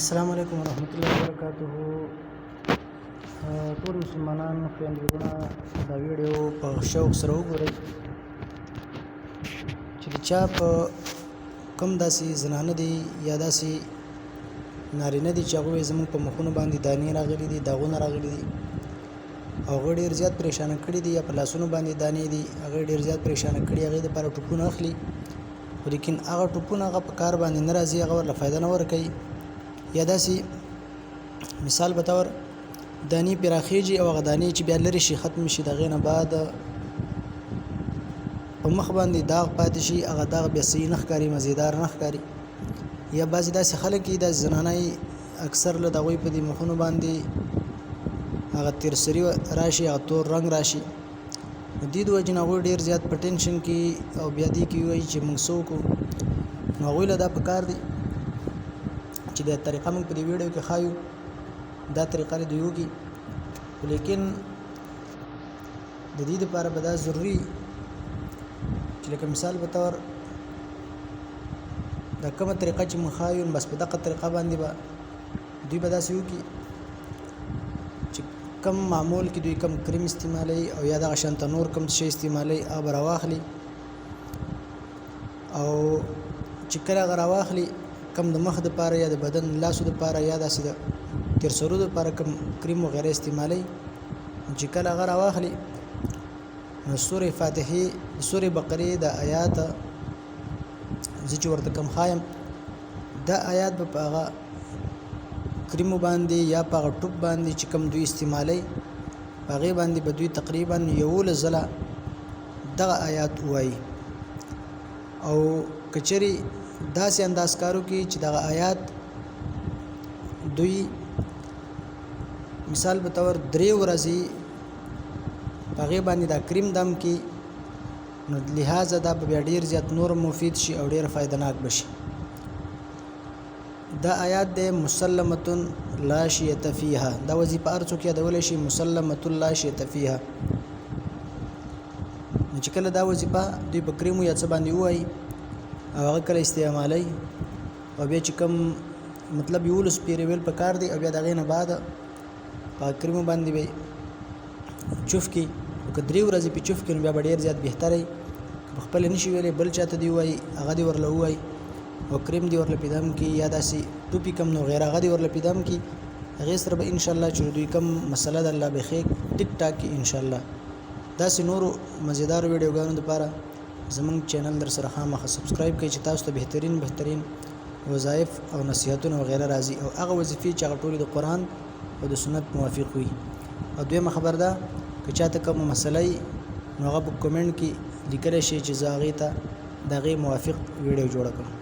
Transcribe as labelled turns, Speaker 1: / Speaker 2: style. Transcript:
Speaker 1: السلام علیکم ورحمۃ اللہ وبرکاتہ. ټول مسلمانان خویندګانو دا ویډیو په شوق سره وګورئ چې چا په کم داسې زنانه دي یا داسې نارینه دي چې هغوی زموږ په مخونو باندې دانې راغلي دي، داغونه راغلي دي، هغوی ډېر زیات پریشانه کړي دي، یا په لاسونو باندې دانې دي هغوی ډېر زیات پریشانه کړي، هغې دپاره ټوپونه اخلي، خو لیکن هغه ټوپونه هغه په کار باندې نه راځي، هغه ورله فایده نه ورکوي. یا داسې مثال په طور دانې پراخېږي او هغه دانې چې بیا لرې شي ختم شي، د هغې نه بعد په مخ باندې داغ پاتې شي، هغه داغ بیا صحیح نه ښکاري، مزېدار نه ښکاري. یا بعضې داسې خلک دي، داسې زنانه اکثر له د هغوی په دې مخونو باندې هغه تیرسري راشي، هغه تور رنګ راشي. نو دې د وجې نه هغوی ډېر زیات په ټینشن کې او بیا دې کې وایي چې موږ څه وکړو. نو هغوی له دا پکار دی چې دا طریقه موږ په دې ویډیو کې ښایو، دا طریقه له دوی وکړي، لیکن د دې دپاره به دا ضروري چې لکه مثال په طور دا کومه طریقه چې موږ ښایو بس په دغه طریقه باندې به دوی به داسې وکړي چې کم معمول کې دوی کم کریم استعمالوي او یا دغه شانته نور کم شی استعمالوي، هغه به راواخلي او چې کله هغه راواخلي کم د مخ دپاره یا د بدن لاسو دپاره یا داسې د تیرسرو دپاره کم کریم وغیره استعمالوي. چې کله هغه راواخلي نو سورې فاتحې، سورې بقرې د آیات زه چې ورته کم ښایم دا آیات به په هغه کریمو باندې یا په هغه ټوپ باندې چې کم دوی استعمالوي په هغې باندې به دوی تقریبا 11 ځله دغه آیات ووایي. او که چېرې داسې انداز کارو کې چې دغه آیات دوی مثال په طور 3 ورځې په هغې باندې دا کریم دم کې، نو لہذا دا به بیا ډېر زیات نور مفید شي او ډېر فایدهناک بشي. دا آیات دی مسلمة لا شیة فیها، دا وظیفه هر څوک یادولی شي، مسلمة لا شیة فیها. نو چې کله دا وظیفه دوی په کریمو یا څه باندې ووایي او هغه کله استعمالوي او بیا چې کوم مطلب 11 پیرې ویل په کار دی او بیا د هغې نه بعد په کریمو باندې به چوف کړي، او که 3 ورځې پې چوف کړي نو بیا به ډېر زیات بهتره وي. که په خپله نشي ویلی بل چاته دې ووایي هغه دې ورله ووایي او کریم دې ورله پیدا کړي یا داسې ټوپي کم نو غیر هغه دې ورله پیدا کړي، هغې سره به انشاءالله چې دوی کم مسله د الله به ښې ټیک ټاک کړي انشاءالله. داسې نورو مزیدارو ویډیوګانو دپاره زموږ چینل در سره خامخا سبسکرایب کړئ چې تاسو ته بهترین وظایف او نصیحتونه وغیره راځي او هغه وظیفې چې هغه ټولې د قرآن او د سنت موافق وي. او دویمه خبر ده که چاته کومه مسله وي نو هغه په کومنټ کې لیکلی شي چې زه هغې ته د هغې موافق ویډیو جوړه کړم.